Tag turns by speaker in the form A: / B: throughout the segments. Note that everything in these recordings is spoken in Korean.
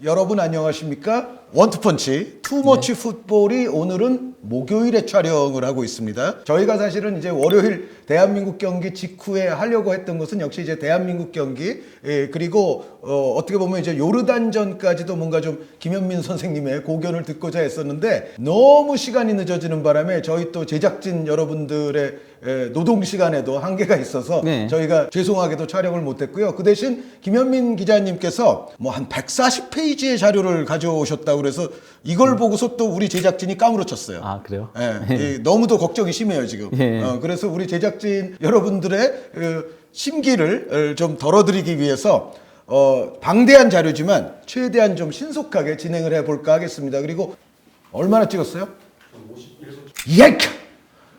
A: 여러분 안녕하십니까? 원투펀치 투머치 풋볼이 오늘은 목요일에 촬영을 하고 있습니다. 저희가 사실은 이제 월요일 대한민국 경기 직후에 하려고 했던 것은 역시 이제 대한민국 경기, 그리고 어떻게 보면 이제 요르단전까지도 뭔가 좀 김현민 선생님의 고견을 듣고자 했었는데 너무 시간이 늦어지는 바람에 저희 또 제작진 여러분들의 노동 시간에도 한계가 있어서 저희가 죄송하게도 촬영을 못했고요. 그 대신 김현민 기자님께서 뭐 한 140페이지의 자료를 가져오셨다고 그래서 이걸 보고서 또 우리 제작진이 까무러쳤어요.
B: 아, 그래요?
A: 너무도 걱정이 심해요 지금. 그래서 우리 제작진 여러분들의 심기를 좀 덜어드리기 위해서 방대한 자료지만 최대한 좀 신속하게 진행을 해볼까 하겠습니다. 그리고 얼마나 찍었어요? 51소.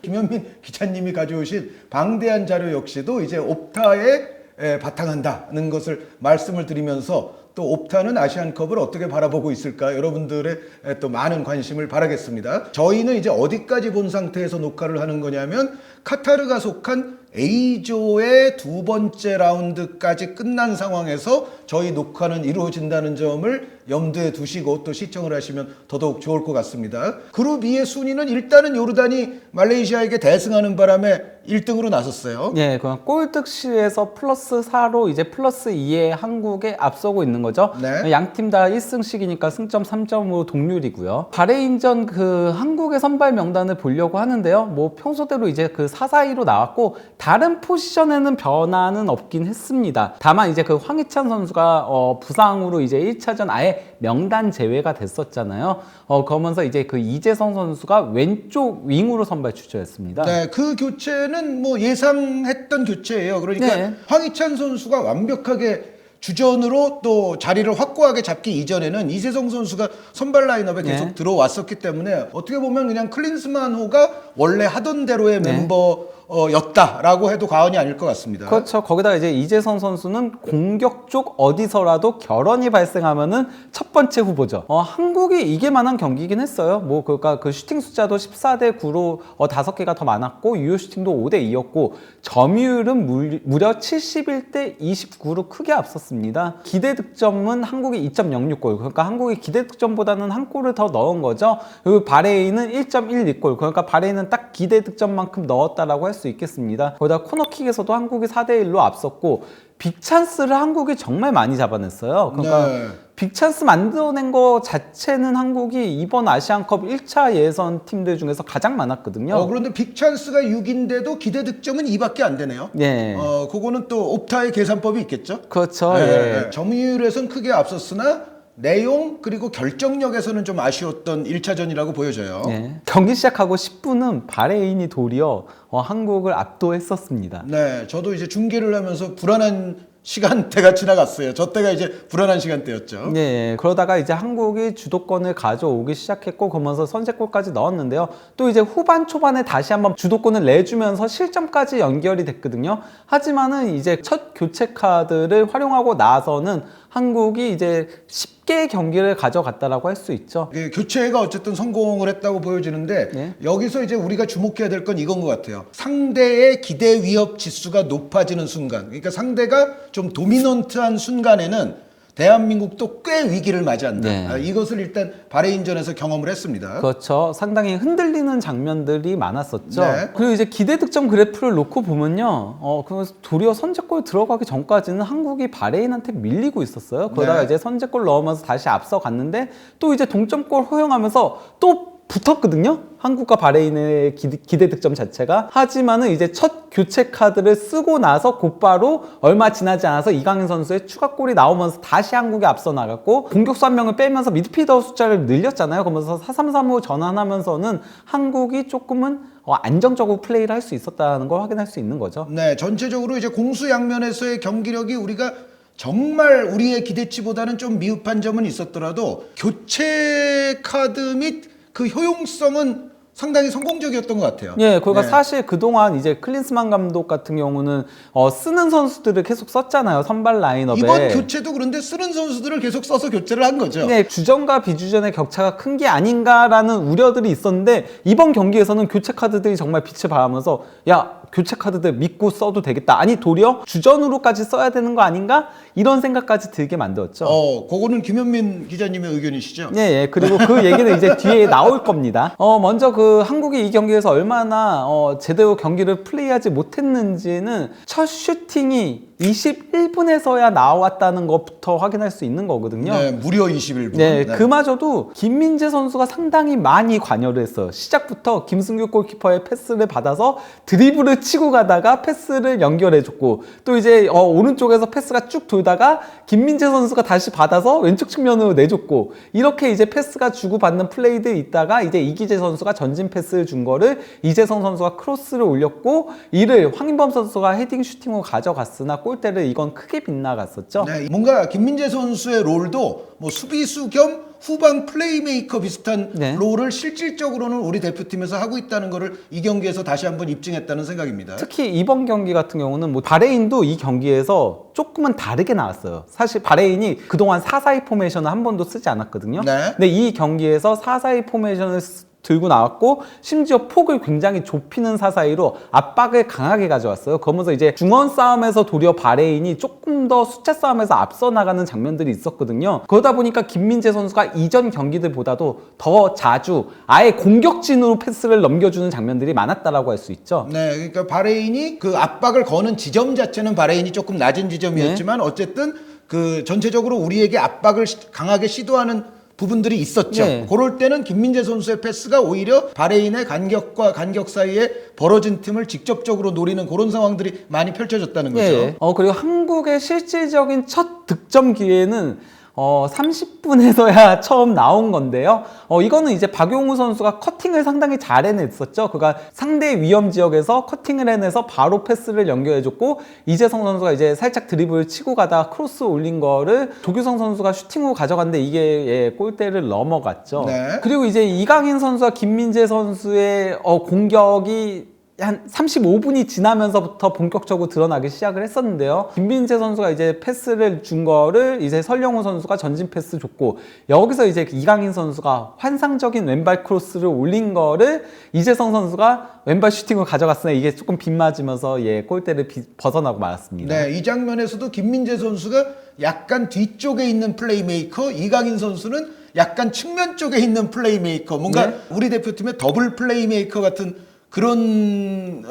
A: 김현민 기자님이 가져오신 방대한 자료 역시도 이제 옵타에 바탕한다는 것을 말씀을 드리면서 또 옵타는 아시안컵을 어떻게 바라보고 있을까 여러분들의 또 많은 관심을 바라겠습니다. 저희는 이제 어디까지 본 상태에서 녹화를 하는 거냐면 카타르가 속한 A조의 두 번째 라운드까지 끝난 상황에서 저희 녹화는 이루어진다는 점을 염두에 두시고 또 시청을 하시면 더더욱 좋을 것 같습니다. 그룹 2의 순위는 일단은 요르단이 말레이시아에게 대승하는 바람에 1등으로 나섰어요.
B: 예, 그냥 꼴득실에서 플러스 4로 이제 플러스 2에 한국에 앞서고 있는 거죠.
A: 네.
B: 양 팀 다 1승씩이니까 승점 3점으로 동률이고요. 바레인전 그 한국의 선발 명단을 보려고 하는데요. 뭐 평소대로 이제 그 4-4-2로 나왔고 다른 포지션에는 변화는 없긴 했습니다. 다만 이제 그 황희찬 선수가 부상으로 이제 1차전 아예 명단 제외가 됐었잖아요. 그러면서 이제 그 이재성 선수가 왼쪽 윙으로 선발 출전했습니다.
A: 네, 그 교체는 뭐 예상했던 교체예요. 그러니까 황희찬 선수가 완벽하게 주전으로 또 자리를 확고하게 잡기 이전에는 이재성 선수가 선발 라인업에 계속 들어왔었기 때문에 어떻게 보면 그냥 클린스만호가 원래 하던 대로의 멤버였다라고 해도 과언이 아닐 것 같습니다.
B: 그렇죠. 거기다가 이제 이재성 선수는 공격 쪽 어디서라도 결혼이 발생하면은 첫 번째 후보죠. 한국이 이길만한 경기긴 했어요. 뭐 그러니까 그 슈팅 숫자도 14대 9로 5개가 더 많았고 유효 슈팅도 5대 2였고 점유율은 무려 71대 29로 크게 앞섰습니다. 기대 득점은 한국이 2.06골. 그러니까 한국이 기대 득점보다는 한 골을 더 넣은 거죠. 그리고 바레인은 1.12골. 그러니까 바레인은 딱 기대 득점만큼 넣었다라고 할 수 있겠습니다. 거기다 코너킥에서도 한국이 4대 1로 앞섰고 빅찬스를 한국이 정말 많이 잡아냈어요. 그러니까 빅찬스 만들어낸 거 자체는 한국이 이번 아시안컵 1차 예선 팀들 중에서 가장 많았거든요.
A: 그런데 빅찬스가 6인데도 기대 득점은 2밖에 안 되네요. 그거는 또 옵타의 계산법이 있겠죠?
B: 그렇죠.
A: 점유율에선 크게 앞섰으나 내용 그리고 결정력에서는 좀 아쉬웠던 1차전이라고 보여져요.
B: 경기 시작하고 10분은 바레인이 도리어 한국을 압도했었습니다.
A: 네, 저도 이제 중계를 하면서 불안한 시간대가 지나갔어요. 저 때가 이제 불안한 시간대였죠.
B: 그러다가 이제 한국이 주도권을 가져오기 시작했고 그러면서 선제골까지 넣었는데요. 또 이제 후반 초반에 다시 한번 주도권을 내주면서 실점까지 연결이 됐거든요. 하지만은 이제 첫 교체 카드를 활용하고 나서는 한국이 이제 쉽게 경기를 가져갔다라고 할 수 있죠.
A: 교체가 어쨌든 성공을 했다고 보여지는데 여기서 이제 우리가 주목해야 될 건 이건 것 같아요. 상대의 기대 위협 지수가 높아지는 순간, 그러니까 상대가 좀 도미넌트한 순간에는 대한민국도 꽤 위기를 맞이한다. 이것을 일단 바레인전에서 경험을 했습니다.
B: 그렇죠. 상당히 흔들리는 장면들이 많았었죠. 그리고 이제 기대 득점 그래프를 놓고 보면요. 도리어 선제골 들어가기 전까지는 한국이 바레인한테 밀리고 있었어요. 그러다가 이제 선제골 넣으면서 다시 앞서갔는데 또 이제 동점골 허용하면서 또 붙었거든요. 한국과 바레인의 기대 득점 자체가. 하지만은 이제 첫 교체 카드를 쓰고 나서 곧바로 얼마 지나지 않아서 이강인 선수의 추가골이 나오면서 다시 한국이 앞서 나갔고 공격수 한 명을 빼면서 미드필더 숫자를 늘렸잖아요. 그러면서 4-3-3으로 전환하면서는 한국이 조금은 안정적으로 플레이를 할 수 있었다는 걸 확인할 수 있는 거죠.
A: 네, 전체적으로 이제 공수 양면에서의 경기력이 우리가 정말 우리의 기대치보다는 좀 미흡한 점은 있었더라도 교체 카드 및 그 효용성은 상당히 성공적이었던 것 같아요.
B: 그러니까 사실 그동안 이제 클린스만 감독 같은 경우는 쓰는 선수들을 계속 썼잖아요. 선발 라인업에.
A: 이번 교체도 그런데 쓰는 선수들을 계속 써서 교체를 한 거죠.
B: 주전과 비주전의 격차가 큰 게 아닌가라는 우려들이 있었는데 이번 경기에서는 교체 카드들이 정말 빛을 발하면서 야, 교체 카드들 믿고 써도 되겠다. 아니 도리어 주전으로까지 써야 되는 거 아닌가? 이런 생각까지 들게 만들었죠.
A: 그거는 김현민 기자님의 의견이시죠?
B: 예, 예. 그리고 그 얘기는 이제 뒤에 나올 겁니다. 먼저 그 한국이 이 경기에서 얼마나 제대로 경기를 플레이하지 못했는지는 첫 슈팅이 21분에서야 나왔다는 것부터 확인할 수 있는 거거든요.
A: 네, 무려 21분.
B: 네, 그마저도 김민재 선수가 상당히 많이 관여를 했어요. 시작부터 김승규 골키퍼의 패스를 받아서 드리블을 치고 가다가 패스를 연결해줬고, 또 이제 오른쪽에서 패스가 쭉 돌다가 김민재 선수가 다시 받아서 왼쪽 측면으로 내줬고, 이렇게 이제 패스가 주고받는 플레이들이 있다가 이제 이기재 선수가 전진 패스를 준 거를 이재성 선수가 크로스를 올렸고, 이를 황인범 선수가 헤딩 슈팅으로 가져갔으나 골대를 이건 크게 빗나갔었죠.
A: 네, 뭔가 김민재 선수의 롤도 뭐 수비수 겸 후방 플레이메이커 비슷한
B: 네.
A: 롤을 실질적으로는 우리 대표팀에서 하고 있다는 것을 이 경기에서 다시 한번 입증했다는 생각입니다.
B: 특히 이번 경기 같은 경우는 뭐 바레인도 이 경기에서 조금은 다르게 나왔어요. 사실 바레인이 그동안 4-4-2 포메이션을 한 번도 쓰지 않았거든요.
A: 네.
B: 근데 이 경기에서 4-4-2 포메이션을 들고 나왔고, 심지어 폭을 굉장히 좁히는 4-4-2로 압박을 강하게 가져왔어요. 그러면서 이제 중원 싸움에서 도리어 바레인이 조금 더 숫자 싸움에서 앞서 나가는 장면들이 있었거든요. 그러다 보니까 김민재 선수가 이전 경기들보다도 더 자주 아예 공격진으로 패스를 넘겨주는 장면들이 많았다라고 할 수 있죠.
A: 네, 그러니까 바레인이 그 압박을 거는 지점 자체는 바레인이 조금 낮은 지점이었지만 어쨌든 그 전체적으로 우리에게 압박을 강하게 시도하는 부분들이 있었죠.
B: 네.
A: 그럴 때는 김민재 선수의 패스가 오히려 바레인의 간격과 간격 사이에 벌어진 틈을 직접적으로 노리는 그런 상황들이 많이 펼쳐졌다는 거죠.
B: 예. 그리고 한국의 실질적인 첫 득점 기회는 30분에서야 처음 나온 건데요. 이거는 이제 박용우 선수가 커팅을 상당히 잘 해냈었죠. 그가 상대 위험 지역에서 커팅을 해내서 바로 패스를 연결해줬고, 이재성 선수가 이제 살짝 드리블 치고 가다가 크로스 올린 거를 조규성 선수가 슈팅으로 가져갔는데 이게 골대를 넘어갔죠.
A: 네.
B: 그리고 이제 이강인 선수와 김민재 선수의 공격이 한 35분이 지나면서부터 본격적으로 드러나기 시작을 했었는데요. 김민재 선수가 이제 패스를 준 거를 이제 설영우 선수가 전진 패스 줬고, 여기서 이제 이강인 선수가 환상적인 왼발 크로스를 올린 거를 이재성 선수가 왼발 슈팅을 가져갔으나 이게 조금 빗맞으면서 골대를 벗어나고 말았습니다.
A: 네, 이 장면에서도 김민재 선수가 약간 뒤쪽에 있는 플레이메이커, 이강인 선수는 약간 측면 쪽에 있는 플레이메이커, 뭔가
B: 네.
A: 우리 대표팀의 더블 플레이메이커 같은 그런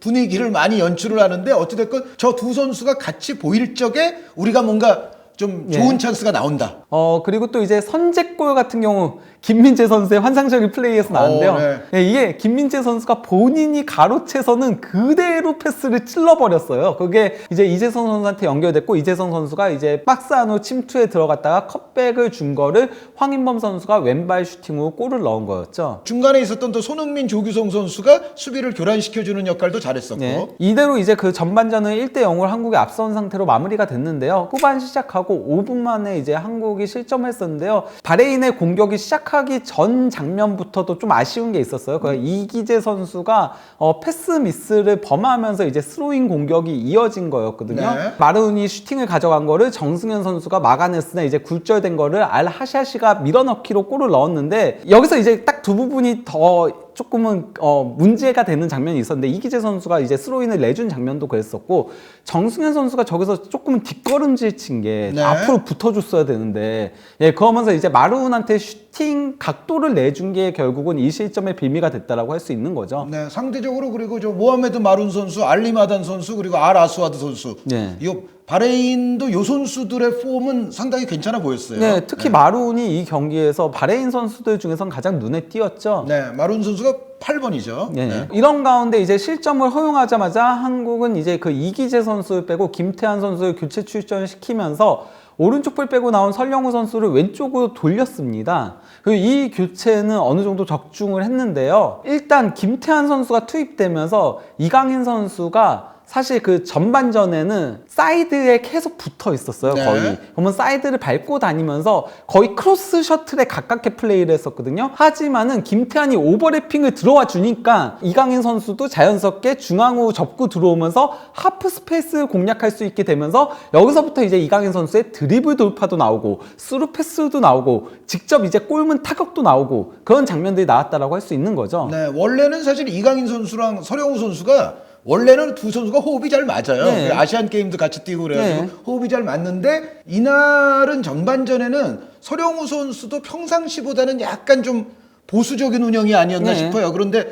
A: 분위기를 많이 연출을 하는데, 어찌됐건 저 두 선수가 같이 보일 적에 우리가 뭔가 좀 좋은 찬스가 나온다.
B: 그리고 또 이제 선제골 같은 경우 김민재 선수의 환상적인 플레이에서 나왔는데요.
A: 네.
B: 이게 김민재 선수가 본인이 가로채서는 그대로 패스를 찔러버렸어요. 그게 이제 이재성 선수한테 연결됐고, 이재성 선수가 이제 박스 안으로 침투에 들어갔다가 컷백을 준 거를 황인범 선수가 왼발 슈팅으로 골을 넣은 거였죠.
A: 중간에 있었던 또 손흥민, 조규성 선수가 수비를 교란시켜주는 역할도 잘했었고.
B: 네. 이대로 이제 그 전반전은 1-0으로 한국이 앞선 상태로 마무리가 됐는데요. 후반 시작하고 5분 만에 이제 한국이 실점했었는데요. 바레인의 공격이 시작하기 전 장면부터도 좀 아쉬운 게 있었어요. 그 이기재 선수가 패스 미스를 범하면서 이제 스로잉 공격이 이어진 거였거든요.
A: 네.
B: 마르훈이 슈팅을 가져간 거를 정승현 선수가 막아냈으나 이제 굴절된 거를 알 하샤시가 밀어넣기로 골을 넣었는데, 여기서 이제 딱 두 부분이 더 조금은 문제가 되는 장면이 있었는데, 이기재 선수가 이제 스로인을 내준 장면도 그랬었고, 정승현 선수가 저기서 조금은 뒷걸음질 친 게
A: 네.
B: 앞으로 붙어줬어야 되는데, 그러면서 이제 마르훈한테 슈팅 각도를 내준 게 결국은 이 실점의 빌미가 됐다라고 할 수 있는 거죠.
A: 네, 상대적으로 그리고 저 모하메드 마룬 선수, 알리마단 선수, 그리고 알 아스와드 선수,
B: 네.
A: 이 바레인도 요 선수들의 폼은 상당히 괜찮아 보였어요.
B: 네, 특히 마르훈이 이 경기에서 바레인 선수들 중에선 가장 눈에 띄었죠.
A: 네, 마룬 선수가 8번이죠.
B: 네. 이런 가운데 이제 실점을 허용하자마자 한국은 이제 그 이기재 선수를 빼고 김태환 선수를 교체 출전시키면서 오른쪽 볼 빼고 나온 설영우 선수를 왼쪽으로 돌렸습니다. 그리고 이 교체는 어느 정도 적중을 했는데요. 일단 김태환 선수가 투입되면서 이강인 선수가 사실 그 전반전에는 사이드에 계속 붙어 있었어요.
A: 네.
B: 거의. 그러면 사이드를 밟고 다니면서 거의 크로스 셔틀에 가깝게 플레이를 했었거든요. 하지만은 김태환이 오버래핑을 들어와 주니까 이강인 선수도 자연스럽게 중앙으로 접고 들어오면서 하프 스페이스를 공략할 수 있게 되면서, 여기서부터 이제 이강인 선수의 드리블 돌파도 나오고 스루 패스도 나오고 직접 이제 골문 타격도 나오고 그런 장면들이 나왔다라고 할 수 있는 거죠.
A: 네, 원래는 사실 이강인 선수랑 설영우 선수가 원래는 두 선수가 호흡이 잘 맞아요.
B: 네.
A: 아시안 게임도 같이 뛰고 그래가지고
B: 네.
A: 호흡이 잘 맞는데 이날은 전반전에는 서령우 선수도 평상시보다는 약간 좀 보수적인 운영이 아니었나
B: 네.
A: 싶어요. 그런데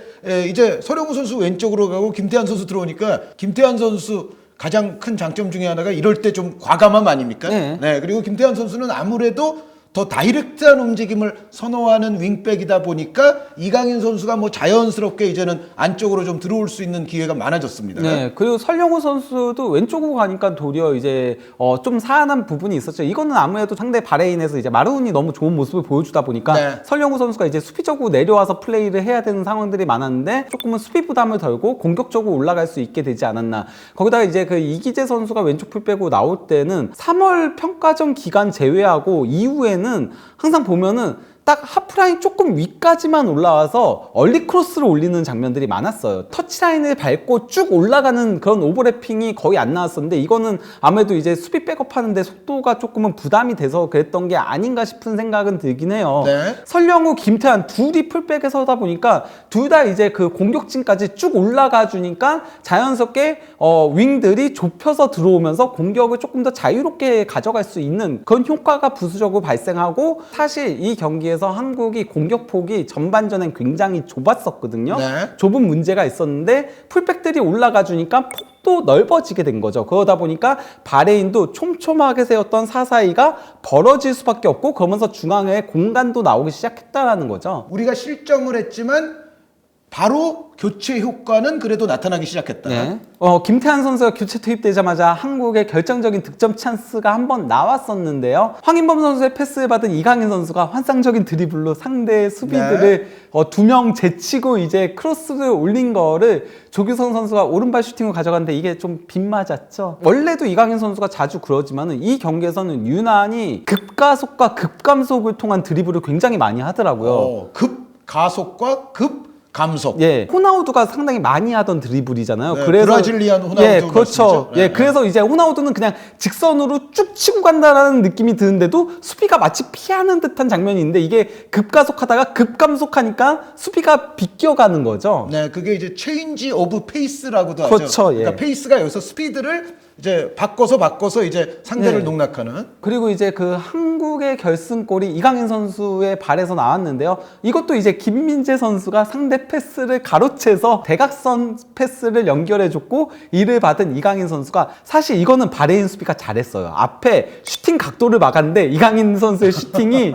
A: 이제 서령우 선수 왼쪽으로 가고 김태환 선수 들어오니까 김태환 선수 가장 큰 장점 중에 하나가 이럴 때 좀 과감함 아닙니까?
B: 네.
A: 그리고 김태환 선수는 아무래도 더 다이렉트한 움직임을 선호하는 윙백이다 보니까 이강인 선수가 뭐 자연스럽게 이제는 안쪽으로 좀 들어올 수 있는 기회가 많아졌습니다.
B: 네, 그리고 설령우 선수도 왼쪽으로 가니까 도리어 이제 좀 사안한 부분이 있었죠. 이거는 아무래도 상대 바레인에서 이제 마르운이 너무 좋은 모습을 보여주다 보니까
A: 네.
B: 설령우 선수가 이제 수비적으로 내려와서 플레이를 해야 되는 상황들이 많았는데 조금은 수비 부담을 덜고 공격적으로 올라갈 수 있게 되지 않았나. 거기다가 이제 그 이기재 선수가 왼쪽 풀백으로 나올 때는 3월 평가전 기간 제외하고 이후에는 항상 보면은 딱 하프라인 조금 위까지만 올라와서 얼리 크로스를 올리는 장면들이 많았어요. 터치라인을 밟고 쭉 올라가는 그런 오버래핑이 거의 안 나왔었는데 이거는 아무래도 이제 수비 백업하는데 속도가 조금은 부담이 돼서 그랬던 게 아닌가 싶은 생각은 들긴 해요.
A: 네.
B: 설령우, 김태환 둘이 풀백에 서다 보니까 둘 다 이제 그 공격진까지 쭉 올라가 주니까 자연스럽게 윙들이 좁혀서 들어오면서 공격을 조금 더 자유롭게 가져갈 수 있는 그런 효과가 부수적으로 발생하고 사실 이 경기에서 한국이 공격폭이 전반전엔 굉장히 좁았었거든요.
A: 네.
B: 좁은 문제가 있었는데 풀백들이 올라가 주니까 폭도 넓어지게 된 거죠. 그러다 보니까 바레인도 촘촘하게 세웠던 사사이가 벌어질 수밖에 없고 그러면서 중앙에 공간도 나오기 시작했다라는 거죠.
A: 우리가 실점을 했지만 바로 교체 효과는 그래도 나타나기 시작했다.
B: 네. 김태환 선수가 교체 투입되자마자 한국의 결정적인 득점 찬스가 한 번 나왔었는데요. 황인범 선수의 패스를 받은 이강인 선수가 환상적인 드리블로 상대의 수비들을 두 명 제치고 이제 크로스를 올린 거를 조규성 선수가 오른발 슈팅으로 가져갔는데 이게 좀 빗맞았죠. 원래도 이강인 선수가 자주 그러지만은 이 경기에서는 유난히 급가속과 급감속을 통한 드리블을 굉장히 많이 하더라고요.
A: 급 가속과 급 감속.
B: 예, 호나우두가 상당히 많이 하던 드리블이잖아요.
A: 네,
B: 그래서
A: 브라질리안 호나우두
B: 예, 그렇죠.
A: 말씀이죠? 네,
B: 예, 그래서 이제 호나우두는 그냥 직선으로 쭉 치고 간다라는 느낌이 드는데도 수비가 마치 피하는 듯한 장면이 있는데 이게 급가속하다가 급감속하니까 수비가 비껴가는 거죠.
A: 네, 그게 이제 체인지 오브 페이스라고도 하죠.
B: 그렇죠, 예.
A: 그러니까 페이스가 여기서 스피드를 이제 바꿔서 이제 상대를
B: 네.
A: 농락하는.
B: 그리고 이제 그 한국의 결승골이 이강인 선수의 발에서 나왔는데요. 이것도 이제 김민재 선수가 상대 패스를 가로채서 대각선 패스를 연결해줬고 이를 받은 이강인 선수가 사실 이거는 바레인 수비가 잘했어요. 앞에 슈팅 각도를 막았는데 이강인 선수의 슈팅이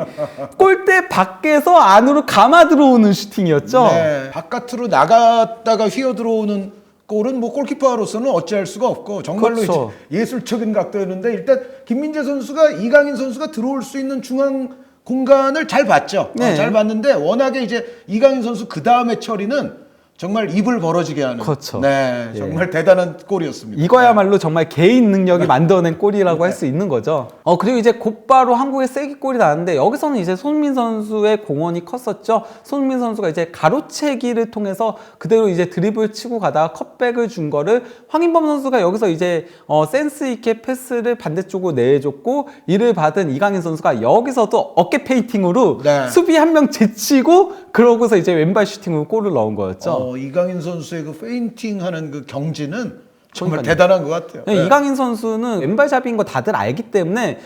B: 골대 밖에서 안으로 감아 들어오는 슈팅이었죠.
A: 네, 바깥으로 나갔다가 휘어 들어오는 골은 뭐 골키퍼로서는 어찌할 수가 없고 정말로
B: 그렇죠.
A: 이제 예술적인 각도였는데 일단 김민재 선수가 이강인 선수가 들어올 수 있는 중앙 공간을 잘 봤죠.
B: 네.
A: 잘 봤는데 워낙에 이제 이강인 선수 그 다음에 처리는 정말 입을 벌어지게 하는.
B: 그렇죠.
A: 네,
B: 예.
A: 정말 대단한 골이었습니다.
B: 이거야말로 정말 개인 능력이 만들어낸 골이라고 할 수 있는 거죠. 그리고 이제 곧바로 한국의 세기골이 나왔는데 여기서는 이제 손흥민 선수의 공헌이 컸었죠. 손흥민 선수가 이제 가로채기를 통해서 그대로 이제 드리블 치고 가다가 컷백을 준 거를 황인범 선수가 여기서 이제 센스 있게 패스를 반대쪽으로 내줬고 이를 받은 이강인 선수가 여기서도 어깨 페인팅으로
A: 네.
B: 수비 한 명 제치고 그러고서 이제 왼발 슈팅으로 골을 넣은 거였죠.
A: 이강인 선수의 그 페인팅하는 그 경지는 정말
B: 그러니까요.
A: 대단한 것 같아요.
B: 네, 이강인 선수는 왼발잡이인 거 다들 알기 때문에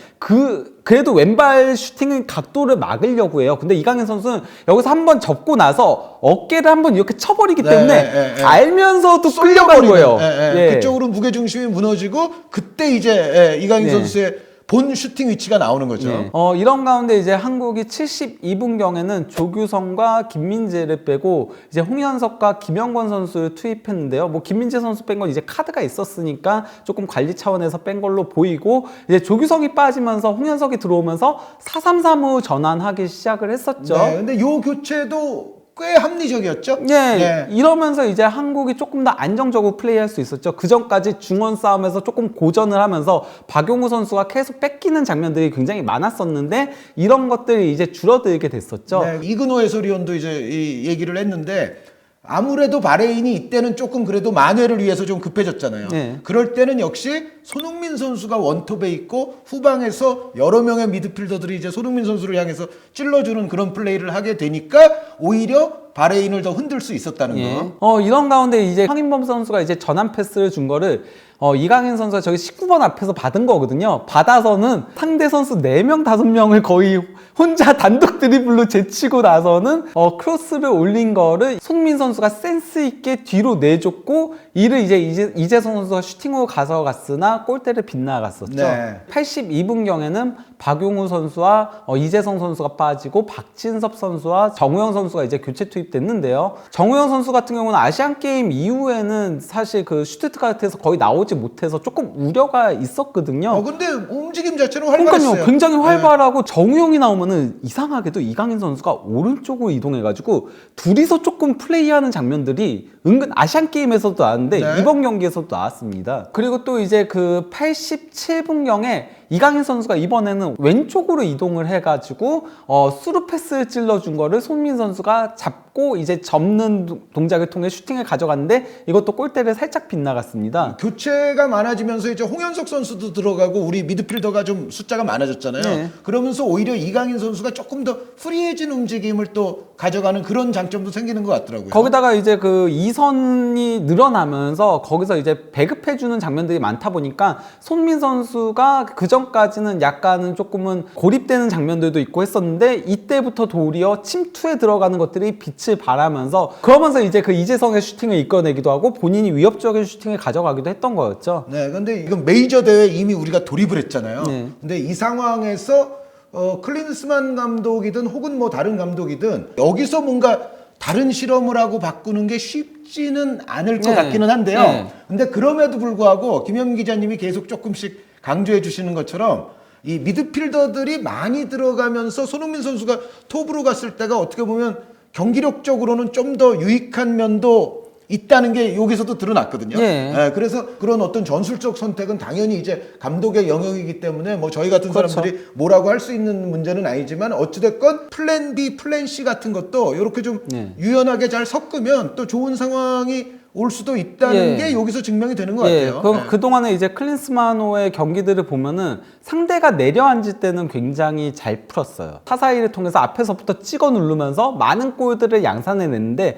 B: 그래도 왼발 슈팅의 각도를 막으려고 해요. 근데 이강인 선수는 여기서 한번 접고 나서 어깨를 한번 이렇게 쳐버리기 때문에 알면서도 끌려간 거예요. 예.
A: 그쪽으로 무게 중심이 무너지고 그때 이제 이강인
B: 네.
A: 선수의 본 슈팅 위치가 나오는 거죠.
B: 네. 이런 가운데 이제 한국이 72분경에는 조규성과 김민재를 빼고 이제 홍현석과 김영권 선수를 투입했는데요. 뭐 김민재 선수 뺀 건 이제 카드가 있었으니까 조금 관리 차원에서 뺀 걸로 보이고 이제 조규성이 빠지면서 홍현석이 들어오면서 4-3-3로 전환하기 시작을 했었죠.
A: 네, 근데 요 교체도 꽤 합리적이었죠.
B: 예, 이러면서 이제 한국이 조금 더 안정적으로 플레이할 수 있었죠. 그 전까지 중원 싸움에서 조금 고전을 하면서 박용우 선수가 계속 뺏기는 장면들이 굉장히 많았었는데 이런 것들이 이제 줄어들게 됐었죠.
A: 네, 이근호 해설위원도 이제 이 얘기를 했는데 아무래도 바레인이 이때는 조금 그래도 만회를 위해서 좀 급해졌잖아요.
B: 네.
A: 그럴 때는 역시 손흥민 선수가 원톱에 있고 후방에서 여러 명의 미드필더들이 이제 손흥민 선수를 향해서 찔러주는 그런 플레이를 하게 되니까 오히려 바레인을 더 흔들 수 있었다는
B: 예.
A: 거.
B: 이런 가운데 이제 황인범 선수가 이제 전환 패스를 준 거를 이강인 선수가 저기 19번 앞에서 받은 거거든요. 받아서는 상대 선수 4명, 5명을 거의 혼자 단독 드리블로 제치고 나서는 크로스를 올린 거를 손민 선수가 센스 있게 뒤로 내줬고 이를 이제 이재성 선수가 슈팅으로 가져갔으나 골대를 빗나갔었죠.
A: 네.
B: 82분경에는 박용우 선수와 이재성 선수가 빠지고 박진섭 선수와 정우영 선수가 이제 교체 투입됐는데요. 정우영 선수 같은 경우는 아시안 게임 이후에는 사실 그 슈투트가르트에서 거의 나오지 못해서 조금 우려가 있었거든요.
A: 근데 움직임 자체는 활발했어요.
B: 그러니까요, 굉장히 활발하고 정우영이 나오면은 이상하게도 이강인 선수가 오른쪽으로 이동해가지고 둘이서 조금 플레이하는 장면들이 은근 아시안 게임에서도 나왔는데
A: 네.
B: 이번 경기에서도 나왔습니다. 그리고 또 이제 그 87분경에 이강인 선수가 이번에는 왼쪽으로 이동을 해가지고 수루 패스를 찔러준 거를 손민 선수가 잡고 이제 접는 동작을 통해 슈팅을 가져갔는데 이것도 골대를 살짝 빗나갔습니다.
A: 교체가 많아지면서 이제 홍현석 선수도 들어가고 우리 미드필더가 좀 숫자가 많아졌잖아요.
B: 네.
A: 그러면서 오히려 이강인 선수가 조금 더 프리해진 움직임을 또 가져가는 그런 장점도 생기는 것 같더라고요.
B: 거기다가 이제 그 이선이 늘어나면서 거기서 이제 배급해주는 장면들이 많다 보니까 손민 선수가 그 전까지는 약간은 조금은 고립되는 장면들도 있고 했었는데 이때부터 도리어 침투에 들어가는 것들이 빛을 발하면서 그러면서 이제 그 이재성의 슈팅을 이끌어내기도 하고 본인이 위협적인 슈팅을 가져가기도 했던 거였죠.
A: 네, 근데 이건 메이저 대회 이미 우리가 돌입을 했잖아요.
B: 네.
A: 근데 이 상황에서 클린스만 감독이든 혹은 뭐 다른 감독이든 여기서 뭔가 다른 실험을 하고 바꾸는 게 쉽지는 않을 것
B: 네.
A: 같기는 한데요.
B: 네.
A: 근데 그럼에도 불구하고 김현 기자님이 계속 조금씩 강조해 주시는 것처럼 이 미드필더들이 많이 들어가면서 손흥민 선수가 톱으로 갔을 때가 어떻게 보면 경기력적으로는 좀 더 유익한 면도 있다는 게 여기서도 드러났거든요.
B: 예.
A: 예, 그래서 그런 어떤 전술적 선택은 당연히 이제 감독의 영역이기 때문에 뭐 저희 같은
B: 그렇죠.
A: 사람들이 뭐라고 할 수 있는 문제는 아니지만 어찌됐건 플랜 B, 플랜 C 같은 것도 이렇게 좀
B: 예.
A: 유연하게 잘 섞으면 또 좋은 상황이 올 수도 있다는
B: 예.
A: 게 여기서 증명이 되는 것 같아요.
B: 그동안에 이제 클린스만호의 경기들을 보면은 상대가 내려앉을 때는 굉장히 잘 풀었어요. 타사이를 통해서 앞에서부터 찍어 누르면서 많은 골들을 양산해냈는데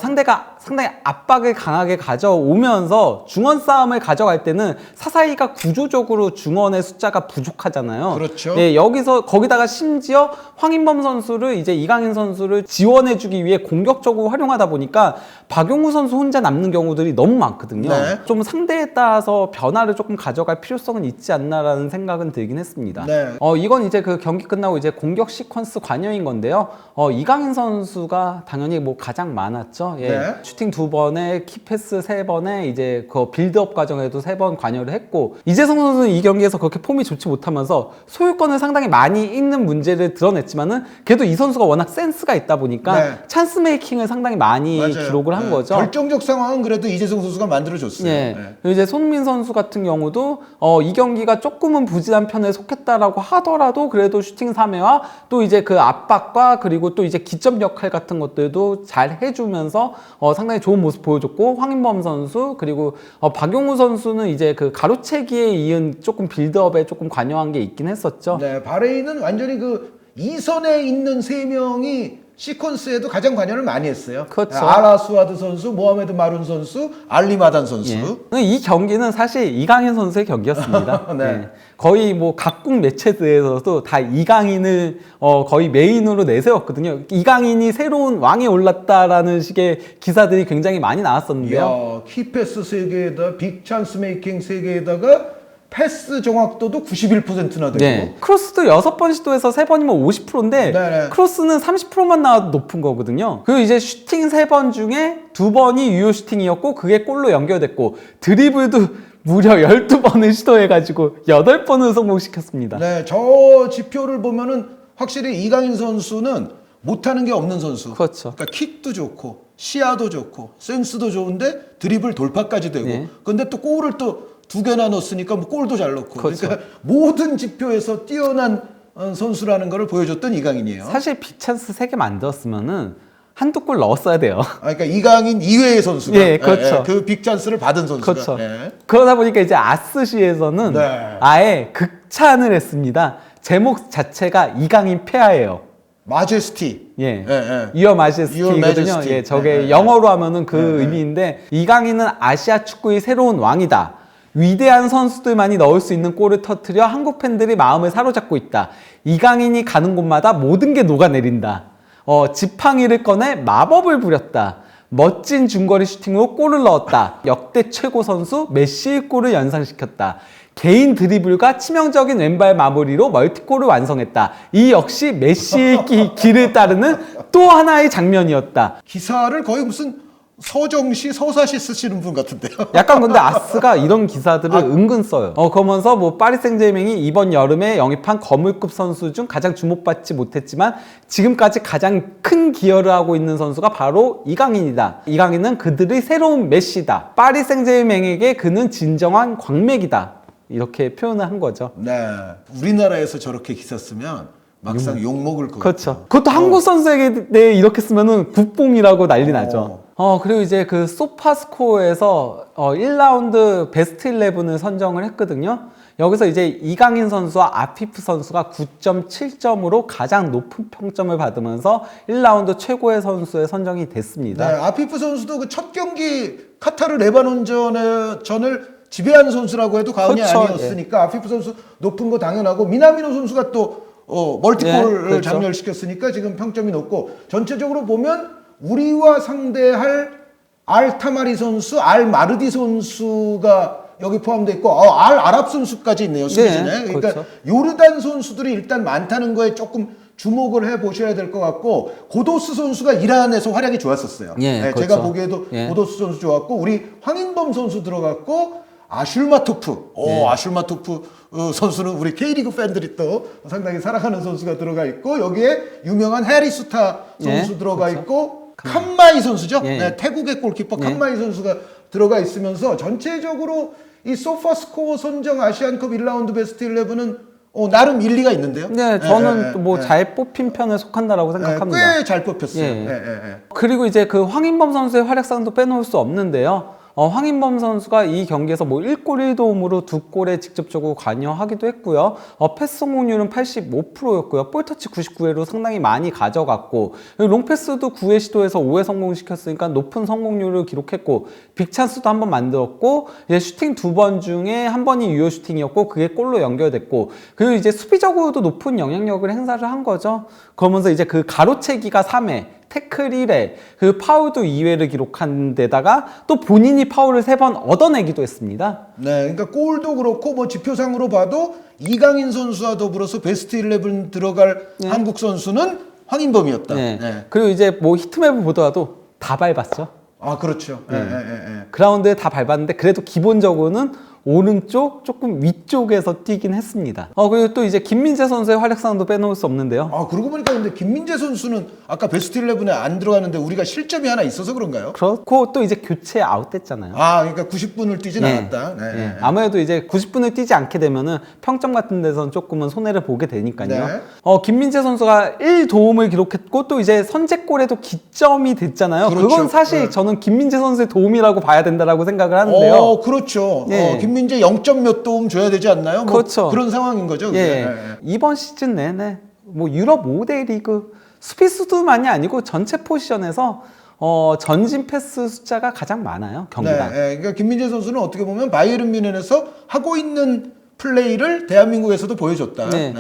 B: 상대가 상당히 압박을 강하게 가져오면서 중원 싸움을 가져갈 때는 사사이가 구조적으로 중원의 숫자가 부족하잖아요.
A: 그렇죠.
B: 예, 여기서 거기다가 심지어 황인범 선수를 이제 이강인 선수를 지원해주기 위해 공격적으로 활용하다 보니까 박용우 선수 혼자 남는 경우들이 너무 많거든요.
A: 네.
B: 좀 상대에 따라서 변화를 조금 가져갈 필요성은 있지 않나라는 생각은 들긴 했습니다.
A: 네.
B: 이건 이제 그 경기 끝나고 이제 공격 시퀀스 관여인 건데요. 이강인 선수가 당연히 뭐 가장 많았죠. 예.
A: 네.
B: 슈팅 2번에 키패스 3번에 이제 그 빌드업 과정에도 3번 관여를 했고 이재성 선수는 이 경기에서 그렇게 폼이 좋지 못하면서 소유권을 상당히 많이 잃는 문제를 드러냈지만은 그래도 이 선수가 워낙 센스가 있다 보니까
A: 네.
B: 찬스 메이킹을 상당히 많이
A: 맞아요.
B: 기록을 한
A: 네.
B: 거죠.
A: 결정적 상황은 그래도 이재성 선수가 만들어줬어요.
B: 예.
A: 네.
B: 그리고 이제 손민 선수 같은 경우도 이 경기가 조금은 부진한 편에 속했다라고 하더라도 그래도 슈팅 3회와 또 이제 그 압박과 그리고 또 이제 기점 역할 같은 것들도 잘 해주면서 상당히 좋은 모습 보여줬고 황인범 선수 그리고 박용우 선수는 이제 그 가로채기에 이은 조금 빌드업에 조금 관여한 게 있긴 했었죠.
A: 네, 바레인은 완전히 그 2선에 있는 3명이 시퀀스에도 가장 관여를 많이 했어요.
B: 그렇죠.
A: 알라수아드 선수, 모하메드 마룬 선수, 알리마단 선수.
B: 예. 이 경기는 사실 이강인 선수의 경기였습니다.
A: 네.
B: 예. 거의 뭐 각국 매체들에서도 다 이강인을 거의 메인으로 내세웠거든요. 이강인이 새로운 왕에 올랐다라는 식의 기사들이 굉장히 많이 나왔었는데요.
A: 이야, 키패스 3개에다 빅찬스 메이킹 3개에다가 패스 정확도도 91%나 되고.
B: 네. 크로스도 6번 시도해서 3번이면 50%인데
A: 네네.
B: 크로스는 30%만 나와도 높은 거거든요. 그리고 이제 슈팅 3번 중에 2번이 유효 슈팅이었고 그게 골로 연결됐고 드리블도 무려 12번을 시도해가지고 8번을 성공시켰습니다.
A: 네, 저 지표를 보면은 확실히 이강인 선수는 못하는 게 없는 선수.
B: 그렇죠.
A: 그러니까 킥도 좋고 시야도 좋고 센스도 좋은데 드리블 돌파까지 되고.
B: 네.
A: 근데 또 골을 또 2개나 넣었으니까 뭐 골도 잘 넣고.
B: 그렇죠.
A: 그러니까 모든 지표에서 뛰어난 선수라는 것을 보여줬던 이강인이에요.
B: 사실 빅찬스 3개 만들었으면은 한두 골 넣었어야 돼요.
A: 그러니까 이강인 이외의 선수가
B: 예, 그렇죠.
A: 그 빅찬스를 받은 선수가.
B: 그렇죠.
A: 예.
B: 그러다 보니까 이제 아스시에서는
A: 네.
B: 아예 극찬을 했습니다. 제목 자체가 이강인 폐하예요.
A: 마제스티.
B: 예.
A: 예, 예.
B: Your Majesty거든요.
A: Majesty.
B: 예, 저게
A: 예, 예.
B: 영어로 하면은 그
A: 예, 예.
B: 의미인데 이강인은 아시아 축구의 새로운 왕이다. 위대한 선수들만이 넣을 수 있는 골을 터뜨려 한국 팬들이 마음을 사로잡고 있다. 이강인이 가는 곳마다 모든 게 녹아내린다. 지팡이를 꺼내 마법을 부렸다. 멋진 중거리 슈팅으로 골을 넣었다. 역대 최고 선수 메시의 골을 연상시켰다. 개인 드리블과 치명적인 왼발 마무리로 멀티골을 완성했다. 이 역시 메시의 길을 따르는 또 하나의 장면이었다.
A: 기사를 거의 무슨 서정시, 서사시 쓰시는 분 같은데요.
B: 약간 근데 아스가 이런 기사들을 은근 써요. 그러면서 뭐 파리 생제르맹이 이번 여름에 영입한 거물급 선수 중 가장 주목받지 못했지만 지금까지 가장 큰 기여를 하고 있는 선수가 바로 이강인이다. 이강인은 그들의 새로운 메시다. 파리 생제르맹에게 그는 진정한 광맥이다. 이렇게 표현을 한 거죠.
A: 네. 우리나라에서 저렇게 기사 쓰면 막상 욕 먹을 거.
B: 그렇죠. 그것도 한국 선수에게 대해 이렇게 쓰면은 국뽕이라고 난리 나죠. 그리고 이제 그 소파스코어에서 1라운드 베스트 11을 선정을 했거든요. 여기서 이제 이강인 선수와 아피프 선수가 9.7점으로 가장 높은 평점을 받으면서 1라운드 최고의 선수에 선정이 됐습니다.
A: 네, 아피프 선수도 그 첫 경기 카타르 레바논전을 지배한 선수라고 해도 과언이
B: 그렇죠.
A: 아니었으니까 아피프 선수 높은 거 당연하고 미나미노 선수가 또 멀티골을
B: 그렇죠.
A: 장렬시켰으니까 지금 평점이 높고 전체적으로 보면 우리와 상대할 알타마리 선수, 알마르디 선수가 여기 포함되어 있고 알아랍 선수까지 있네요. 수비진에. 그러니까
B: 그렇죠.
A: 요르단 선수들이 일단 많다는 거에 조금 주목을 해 보셔야 될 것 같고 고도스 선수가 이란에서 활약이 좋았었어요.
B: 예,
A: 네,
B: 그렇죠.
A: 제가 보기에도
B: 예.
A: 고도스 선수 좋았고 우리 황인범 선수 들어갔고 아슐마토프. 아슐마토프 선수는 우리 K리그 팬들이 또 상당히 사랑하는 선수가 들어가 있고 여기에 유명한 해리수타 선수
B: 예,
A: 들어가
B: 그렇죠.
A: 있고 칸마이 선수죠.
B: 예.
A: 네, 태국의 골키퍼
B: 예.
A: 칸마이 선수가 들어가 있으면서 전체적으로 이 소파스코어 선정 아시안컵 1라운드 베스트 11은 나름 일리가 있는데요.
B: 네, 저는 뭐 잘 뽑힌 편에 속한다라고 생각합니다.
A: 꽤 잘 뽑혔어요.
B: 예. 그리고 이제 그 황인범 선수의 활약상도 빼놓을 수 없는데요. 황인범 선수가 이 경기에서 뭐 1골 1도움으로 2골에 직접적으로 관여하기도 했고요. 패스 성공률은 85%였고요. 볼터치 99회로 상당히 많이 가져갔고 롱패스도 9회 시도에서 5회 성공시켰으니까 높은 성공률을 기록했고 빅찬스도 한 번 만들었고 이제 슈팅 2번 중에 한 번이 유효 슈팅이었고 그게 골로 연결됐고 그리고 이제 수비적으로도 높은 영향력을 행사를 한 거죠. 그러면서 이제 그 가로채기가 3회 태클 1회, 그 파울도 2회를 기록한 데다가 또 본인이 파울을 3번 얻어내기도 했습니다.
A: 네, 그러니까 골도 그렇고 뭐 지표상으로 봐도 이강인 선수와 더불어서 베스트 11 들어갈 한국 선수는 황인범이었다.
B: 네.
A: 네.
B: 그리고 이제 뭐 히트맵을 보더라도 다 밟았죠.
A: 아, 그렇죠.
B: 그라운드에 다 밟았는데 그래도 기본적으로는 오른쪽 조금 위쪽에서 뛰긴 했습니다. 그리고 또 이제 김민재 선수의 활약상도 빼놓을 수 없는데요.
A: 아, 그러고 보니까 근데 김민재 선수는 아까 베스트 11에 안 들어가는데 우리가 실점이 하나 있어서 그런가요?
B: 그렇고 또 이제 교체 아웃됐잖아요.
A: 아, 그러니까 90분을 뛰진
B: 네.
A: 않았다. 네.
B: 네. 아무래도 이제 90분을 뛰지 않게 되면은 평점 같은 데서는 조금은 손해를 보게 되니까요.
A: 네.
B: 김민재 선수가 1도움을 기록했고 또 이제 선제골에도 기점이 됐잖아요.
A: 그렇죠.
B: 그건 사실
A: 네.
B: 저는 김민재 선수의 도움이라고 봐야 된다라고 생각을 하는데요.
A: 그렇죠.
B: 네.
A: 김민재 0점 몇 도움 줘야 되지 않나요? 뭐
B: 그렇죠.
A: 그런 상황인 거죠.
B: 예.
A: 그게.
B: 이번 시즌 내내 뭐 유럽 5대 리그 수비수들만이 아니고 전체 포지션에서 전진 패스 숫자가 가장 많아요. 경기당.
A: 네, 그러니까 김민재 선수는 어떻게 보면 바이에른 뮌헨에서 하고 있는 플레이를 대한민국에서도 보여줬다.
B: 네.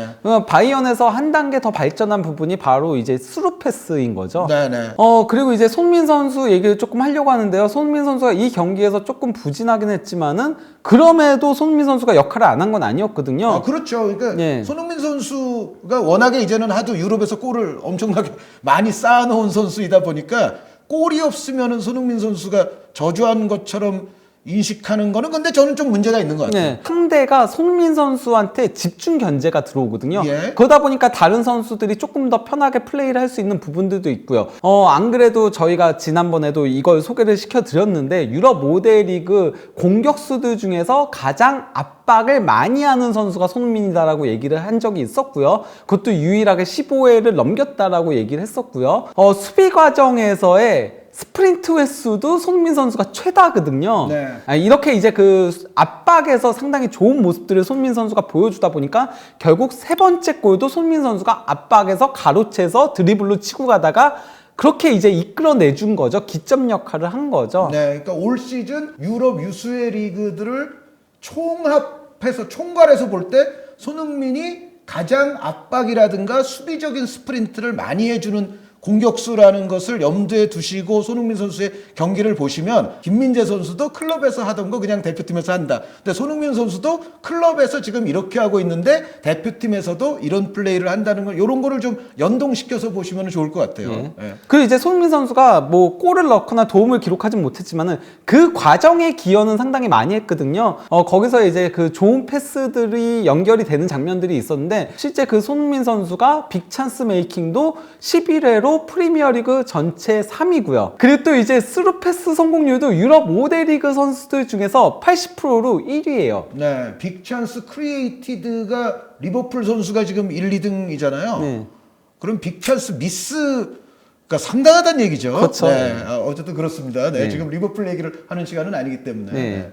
B: 바이언에서 한 단계 더 발전한 부분이 바로 이제 스루 패스인 거죠.
A: 네.
B: 그리고 이제 손민 선수 얘기를 조금 하려고 하는데요. 손민 선수가 이 경기에서 조금 부진하긴 했지만은 그럼에도 손민 선수가 역할을 안 한 건 아니었거든요.
A: 아, 그렇죠. 그러니까
B: 예.
A: 손흥민 선수가 워낙에 이제는 하도 유럽에서 골을 엄청나게 많이 쌓아놓은 선수이다 보니까 골이 없으면은 손흥민 선수가 저주한 것처럼 인식하는 거는 근데 저는 좀 문제가 있는 것 같아요.
B: 네, 상대가 손민 선수한테 집중 견제가 들어오거든요.
A: 예.
B: 그러다 보니까 다른 선수들이 조금 더 편하게 플레이를 할 수 있는 부분들도 있고요. 안 그래도 저희가 지난번에도 이걸 소개를 시켜드렸는데 유럽 5대 리그 공격수들 중에서 가장 압박을 많이 하는 선수가 손흥민이다라고 얘기를 한 적이 있었고요. 그것도 유일하게 15회를 넘겼다라고 얘기를 했었고요. 수비 과정에서의 스프린트 횟수도 손흥민 선수가 최다거든요.
A: 네.
B: 이렇게 이제 그 압박에서 상당히 좋은 모습들을 손흥민 선수가 보여주다 보니까 결국 세 번째 골도 손흥민 선수가 압박에서 가로채서 드리블로 치고 가다가 그렇게 이제 이끌어내준 거죠. 기점 역할을 한 거죠.
A: 네, 그러니까 올 시즌 유럽 유수의 리그들을 총합해서 총괄해서 볼 때 손흥민이 가장 압박이라든가 수비적인 스프린트를 많이 해주는 공격수라는 것을 염두에 두시고 손흥민 선수의 경기를 보시면 김민재 선수도 클럽에서 하던 거 그냥 대표팀에서 한다. 근데 손흥민 선수도 클럽에서 지금 이렇게 하고 있는데 대표팀에서도 이런 플레이를 한다는 걸 이런 거를 좀 연동시켜서 보시면 좋을 것 같아요.
B: 예.
A: 예.
B: 그 이제 손흥민 선수가 뭐 골을 넣거나 도움을 기록하진 못했지만은 그 과정의 기여는 상당히 많이 했거든요. 거기서 이제 그 좋은 패스들이 연결이 되는 장면들이 있었는데 실제 그 손흥민 선수가 빅찬스 메이킹도 11회로 프리미어리그 전체 3위고요. 그리고 또 이제 스루 패스 성공률도 유럽 5대 리그 선수들 중에서 80%로 1위예요.
A: 네, 빅찬스 크리에이티드가 리버풀 선수가 지금 1, 2등이잖아요.
B: 네.
A: 그럼 빅찬스 미스가 상당하다는 얘기죠.
B: 그렇죠.
A: 네, 어쨌든 그렇습니다. 네,
B: 네.
A: 지금 리버풀 얘기를 하는 시간은 아니기 때문에.
B: 네.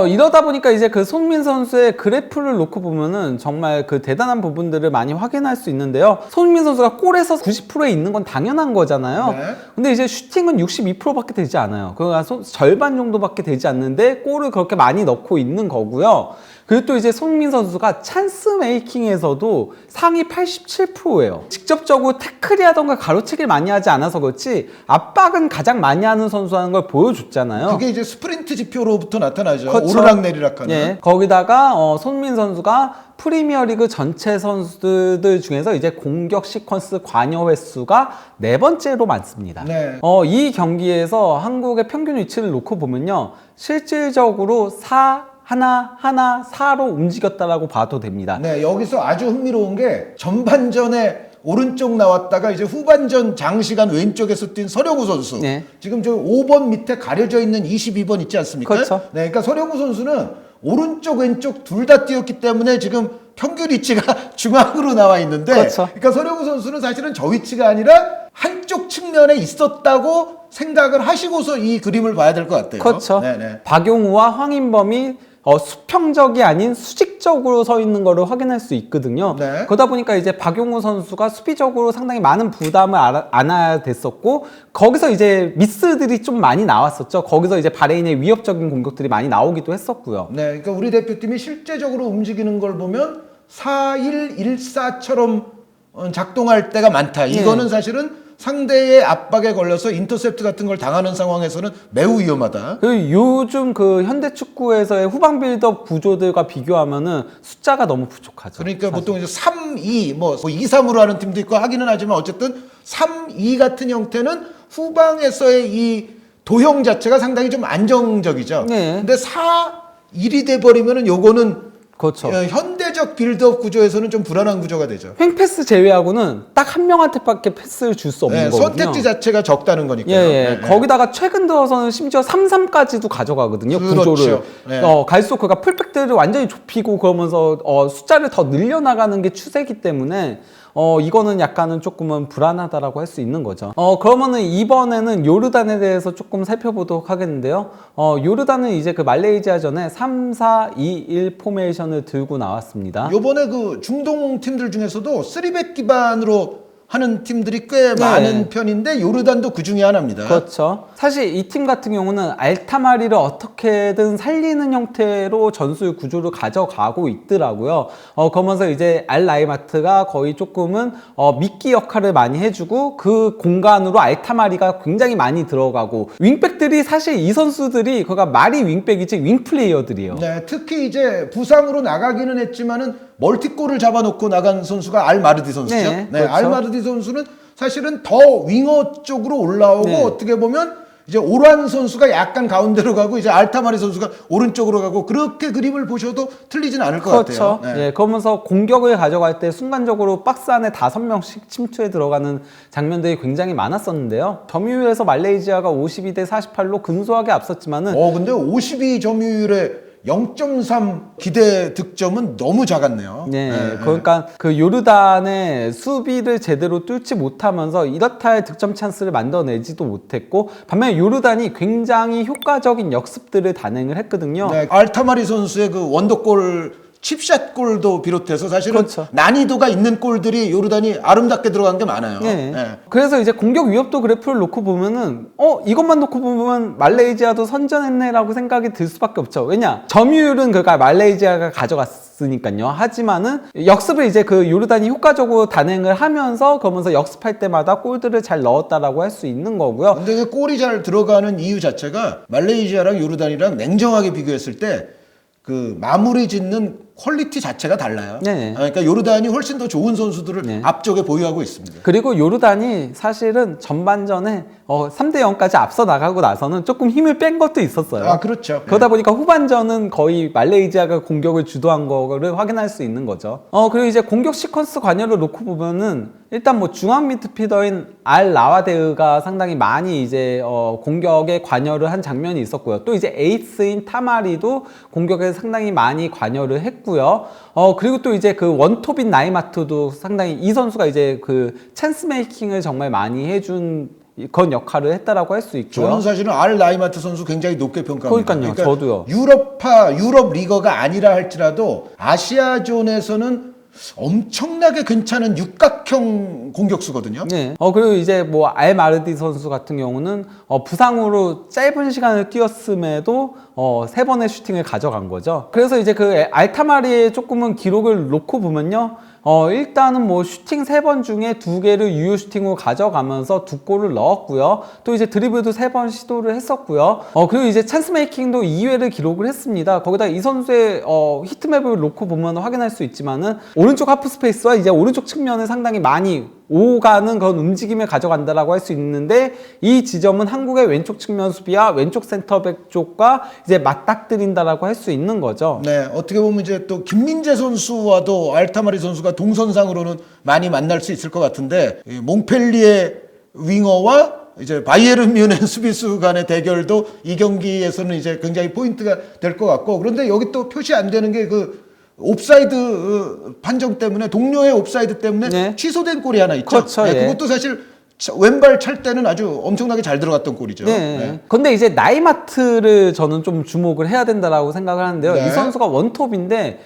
B: 이러다 보니까 이제 그 손흥민 선수의 그래프를 놓고 보면은 정말 그 대단한 부분들을 많이 확인할 수 있는데요. 손흥민 선수가 골에서 90%에 있는 건 당연한 거잖아요.
A: 네.
B: 근데 이제 슈팅은 62%밖에 되지 않아요. 그러니까 절반 정도밖에 되지 않는데 골을 그렇게 많이 넣고 있는 거고요. 그리고 또 이제 손흥민 선수가 찬스 메이킹에서도 상위 87%예요. 직접적으로 태클이라던가 가로채기를 많이 하지 않아서 그렇지 압박은 가장 많이 하는 선수라는 걸 보여줬잖아요.
A: 그게 이제 스프린트 지표로부터 나타나죠.
B: 그렇죠.
A: 오르락 내리락 하는.
B: 예. 거기다가 손흥민 선수가 프리미어리그 전체 선수들 중에서 이제 공격 시퀀스 관여 횟수가 4번째로 많습니다.
A: 네.
B: 이 경기에서 한국의 평균 위치를 놓고 보면요. 실질적으로 4로 움직였다라고 봐도 됩니다.
A: 네, 여기서 아주 흥미로운 게 전반전에 오른쪽 나왔다가 이제 후반전 장시간 왼쪽에서 뛴 서령우 선수.
B: 네.
A: 지금 저 5번 밑에 가려져 있는 22번 있지 않습니까?
B: 그렇죠.
A: 네, 그러니까 서령우 선수는 오른쪽 왼쪽 둘 다 뛰었기 때문에 지금 평균 위치가 중앙으로 나와 있는데
B: 그렇죠.
A: 그러니까 서령우 선수는 사실은 저 위치가 아니라 한쪽 측면에 있었다고 생각을 하시고서 이 그림을 봐야 될 것 같아요.
B: 그렇죠.
A: 네네.
B: 박용우와 황인범이 수평적이 아닌 수직적으로 서 있는 거를 확인할 수 있거든요.
A: 네.
B: 그러다 보니까 이제 박용우 선수가 수비적으로 상당히 많은 부담을 안아야 됐었고 거기서 이제 미스들이 좀 많이 나왔었죠. 거기서 이제 바레인의 위협적인 공격들이 많이 나오기도 했었고요.
A: 네, 그러니까 우리 대표팀이 실제적으로 움직이는 걸 보면 4-1-1-4처럼 작동할 때가 많다. 이거는 사실은 상대의 압박에 걸려서 인터셉트 같은 걸 당하는 상황에서는 매우 위험하다.
B: 그리고 요즘 그 현대 축구에서의 후방 빌드업 구조들과 비교하면은 숫자가 너무 부족하죠.
A: 그러니까 보통 이제 3-2, 2-3으로 하는 팀도 있고 하기는 하지만 어쨌든 3-2 같은 형태는 후방에서의 이 도형 자체가 상당히 좀 안정적이죠.
B: 네.
A: 근데 4-1이 돼버리면은 요거는
B: 그렇죠.
A: 현대적 빌드업 구조에서는 좀 불안한 구조가 되죠.
B: 횡패스 제외하고는 딱 한 명한테밖에 패스를 줄 수 없는
A: 네,
B: 거거든요.
A: 선택지 자체가 적다는 거니까요.
B: 예.
A: 네,
B: 거기다가 최근 들어서는 심지어 3-3까지도 가져가거든요.
A: 그렇죠.
B: 구조를.
A: 네.
B: 갈수록 그가 풀백들을 완전히 좁히고 그러면서 숫자를 더 늘려나가는 게 추세이기 때문에 이거는 약간은 조금은 불안하다라고 할 수 있는 거죠. 그러면은 이번에는 요르단에 대해서 조금 살펴보도록 하겠는데요. 요르단은 이제 그 말레이시아전에 3-4-2-1 포메이션을 들고 나왔습니다.
A: 요번에 그 중동 팀들 중에서도 3백 기반으로 하는 팀들이 꽤
B: 네.
A: 많은 편인데 요르단도 그 중에 하나입니다.
B: 그렇죠. 사실 이 팀 같은 경우는 알타마리를 어떻게든 살리는 형태로 전술 구조를 가져가고 있더라고요. 그러면서 이제 알라이마트가 거의 조금은 미끼 역할을 많이 해주고 그 공간으로 알타마리가 굉장히 많이 들어가고 윙백들이 사실 이 선수들이 그가 말이 윙백이지 윙플레이어들이에요.
A: 네, 특히 이제 부상으로 나가기는 했지만은 멀티골을 잡아놓고 나간 선수가 알마르디 선수죠.
B: 네, 그렇죠.
A: 알마르디 선수는 사실은 더 윙어 쪽으로 올라오고
B: 네.
A: 어떻게 보면 이제 오란 선수가 약간 가운데로 가고 이제 알타마리 선수가 오른쪽으로 가고 그렇게 그림을 보셔도 틀리진 않을 것
B: 그렇죠.
A: 같아요. 네.
B: 예, 그러면서 공격을 가져갈 때 순간적으로 박스 안에 5명씩 침투해 들어가는 장면들이 굉장히 많았었는데요. 점유율에서 말레이시아가 52대 48로 근소하게 앞섰지만은
A: 근데 52 점유율에 0.3 기대 득점은 너무 작았네요.
B: 네, 그러니까 그 요르단의 수비를 제대로 뚫지 못하면서 이렇다 할 득점 찬스를 만들어내지도 못했고, 반면에 요르단이 굉장히 효과적인 역습들을 단행을 했거든요.
A: 네, 알타마리 선수의 그 원더골 칩샷 골도 비롯해서 사실은
B: 그렇죠.
A: 난이도가 있는 골들이 요르단이 아름답게 들어간 게 많아요.
B: 네.
A: 네.
B: 그래서 이제 공격 위협도 그래프를 놓고 보면은 이것만 놓고 보면 말레이시아도 선전했네라고 생각이 들 수밖에 없죠. 왜냐, 점유율은 그러니까 말레이시아가 가져갔으니까요. 하지만은 역습을 이제 그 요르단이 효과적으로 단행을 하면서 그러면서 역습할 때마다 골들을 잘 넣었다라고 할 수 있는 거고요.
A: 근데 그 골이 잘 들어가는 이유 자체가 말레이시아랑 요르단이랑 냉정하게 비교했을 때 그 마무리 짓는 퀄리티 자체가 달라요.
B: 네.
A: 그러니까 요르단이 훨씬 더 좋은 선수들을
B: 네.
A: 앞쪽에 보유하고 있습니다.
B: 그리고 요르단이 사실은 전반전에 3대 0까지 앞서 나가고 나서는 조금 힘을 뺀 것도 있었어요.
A: 아, 그렇죠.
B: 그러다 보니까 후반전은 거의 말레이시아가 공격을 주도한 거를 확인할 수 있는 거죠. 그리고 이제 공격 시퀀스 관여를 놓고 보면은 일단 뭐 중앙 미드필더인 알 라와데우가 상당히 많이 이제 공격에 관여를 한 장면이 있었고요. 또 이제 에이스인 타마리도 공격에 상당히 많이 관여를 했고요. 그리고 또 이제 그 원톱인 나이마트도 상당히 이 선수가 이제 그 찬스 메이킹을 정말 많이 해준 그런 역할을 했다라고 할 수 있고요.
A: 저는 사실은 알 라이마트 선수 굉장히 높게 평가합니다.
B: 그러니까요, 저도요.
A: 유럽 리거가 아니라 할지라도 아시아존에서는 엄청나게 괜찮은 육각형 공격수거든요.
B: 네. 그리고 이제 뭐 알마르디 선수 같은 경우는 부상으로 짧은 시간을 뛰었음에도 3번의 슈팅을 가져간 거죠. 그래서 이제 그 알타마리의 조금은 기록을 놓고 보면요. 일단은 뭐 슈팅 3번 중에 2개를 유효 슈팅으로 가져가면서 2골을 넣었고요. 또 이제 드리블도 3번 시도를 했었고요. 그리고 이제 찬스 메이킹도 2회를 기록을 했습니다. 거기다 이 선수의 히트맵을 놓고 보면 확인할 수 있지만은 오른쪽 하프 스페이스와 이제 오른쪽 측면을 상당히 많이 오가는 그런 움직임을 가져간다라고 할 수 있는데, 이 지점은 한국의 왼쪽 측면 수비와 왼쪽 센터백 쪽과 이제 맞닥뜨린다라고 할 수 있는 거죠.
A: 네, 어떻게 보면 이제 또 김민재 선수와도 알타마리 선수가 동선상으로는 많이 만날 수 있을 것 같은데, 이 몽펠리에 윙어와 이제 바이에른 뮌헨 수비수 간의 대결도 이 경기에서는 이제 굉장히 포인트가 될 것 같고, 그런데 여기 또 표시 안 되는 게 그 옵사이드 판정 때문에, 동료의 옵사이드 때문에
B: 네.
A: 취소된 골이 하나 있죠.
B: 그렇죠,
A: 네,
B: 예.
A: 그것도 사실 왼발 찰 때는 아주 엄청나게 잘 들어갔던 골이죠.
B: 네. 근데 이제 나이마트를 저는 좀 주목을 해야 된다라고 생각을 하는데요.
A: 네.
B: 이 선수가 원톱인데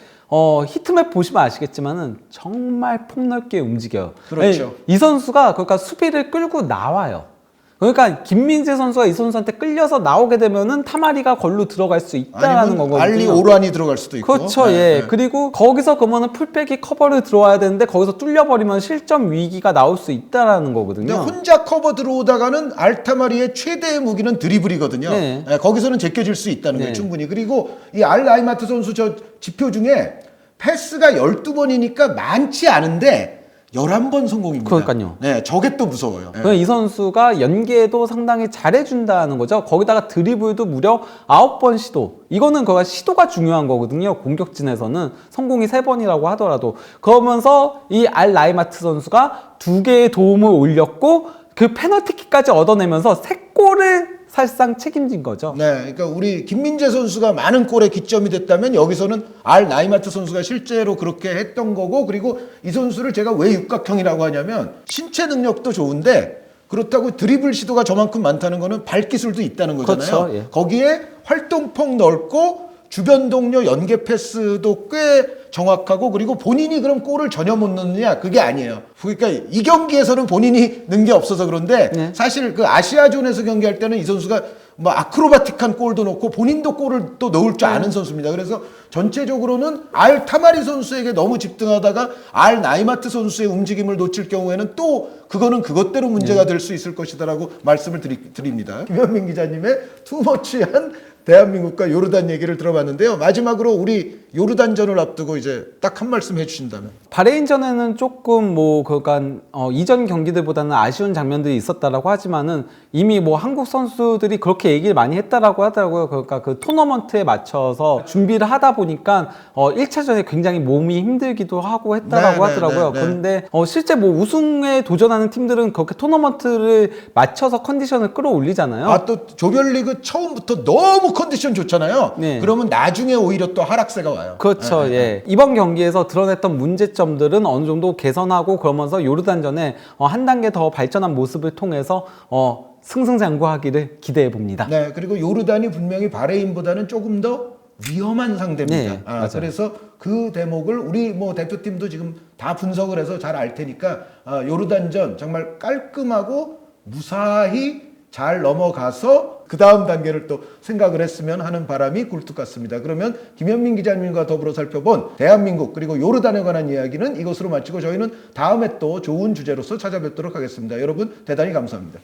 B: 히트맵 보시면 아시겠지만은 정말 폭넓게 움직여요.
A: 그렇죠.
B: 네, 이 선수가 그러니까 수비를 끌고 나와요. 그러니까 김민재 선수가 이 선수한테 끌려서 나오게 되면은 타마리가 걸로 들어갈 수 있다라는 거거든요.
A: 알리 오란이 들어갈 수도 있고.
B: 그렇죠, 예. 그리고 거기서 그러면은 풀백이 커버를 들어와야 되는데 거기서 뚫려버리면 실점 위기가 나올 수 있다라는 거거든요.
A: 근데 혼자 커버 들어오다가는 알타마리의 최대의 무기는 드리블이거든요.
B: 네.
A: 예, 거기서는 제껴질 수 있다는
B: 네.
A: 거예요, 충분히. 그리고 이 알 라이마트 선수 저 지표 중에 패스가 12번이니까 많지 않은데 11번 성공입니다.
B: 그러니까요.
A: 네, 저게 또 무서워요. 예.
B: 이 선수가 연계도 상당히 잘해준다는 거죠. 거기다가 드리블도 무려 9번 시도. 이거는 그가 시도가 중요한 거거든요. 공격진에서는 성공이 3번이라고 하더라도. 그러면서 이 알 라이마트 선수가 2개의 도움을 올렸고 그 페널티킥까지 얻어내면서 3골을 사실상 책임진 거죠.
A: 네, 그러니까 우리 김민재 선수가 많은 골에 기점이 됐다면 여기서는 알 나이마트 선수가 실제로 그렇게 했던 거고, 그리고 이 선수를 제가 왜 육각형이라고 하냐면 신체 능력도 좋은데 그렇다고 드리블 시도가 저만큼 많다는 거는 발기술도 있다는 거잖아요.
B: 그렇죠, 예.
A: 거기에 활동폭 넓고 주변 동료 연계 패스도 꽤 정확하고, 그리고 본인이 그럼 골을 전혀 못 넣느냐? 그게 아니에요. 그러니까 이 경기에서는 본인이 넣은 게 없어서 그런데
B: 네.
A: 사실 그 아시아존에서 경기할 때는 이 선수가 뭐 아크로바틱한 골도 넣고 본인도 골을 또 넣을 줄 아는 선수입니다. 그래서 전체적으로는 알 타마리 선수에게 너무 집중하다가 알 나이마트 선수의 움직임을 놓칠 경우에는 또 그거는 그것대로 문제가 될 수 있을 것이다라고 말씀을 드립니다. 김현민 기자님의 투머치한 대한민국과 요르단 얘기를 들어봤는데요. 마지막으로 우리 요르단전을 앞두고 이제 딱 한 말씀 해주신다면.
B: 바레인전에는 조금 뭐 그러니까 이전 경기들보다는 아쉬운 장면들이 있었다라고 하지만은 이미 뭐 한국 선수들이 그렇게 얘기를 많이 했다라고 하더라고요. 그러니까 그 토너먼트에 맞춰서 준비를 하다 보니까 1차전에 굉장히 몸이 힘들기도 하고 했다라고 하더라고요. 근데 실제 뭐 우승에 도전하는 팀들은 그렇게 토너먼트를 맞춰서 컨디션을 끌어올리잖아요.
A: 아, 또 조별리그 처음부터 너무 컨디션 좋잖아요.
B: 네.
A: 그러면 나중에 오히려 또 하락세가 와요.
B: 그렇죠. 예. 이번 경기에서 드러냈던 문제점들은 어느 정도 개선하고 그러면서 요르단전에 한 단계 더 발전한 모습을 통해서 승승장구하기를 기대해 봅니다.
A: 네, 그리고 요르단이 분명히 바레인보다는 조금 더 위험한 상대입니다.
B: 네, 맞아요.
A: 그래서 그 대목을 우리 뭐 대표팀도 지금 다 분석을 해서 잘 알 테니까 요르단전 정말 깔끔하고 무사히 잘 넘어가서 그 다음 단계를 또 생각을 했으면 하는 바람이 굴뚝 같습니다. 그러면 김현민 기자님과 더불어 살펴본 대한민국 그리고 요르단에 관한 이야기는 이것으로 마치고 저희는 다음에 또 좋은 주제로서 찾아뵙도록 하겠습니다. 여러분 대단히 감사합니다.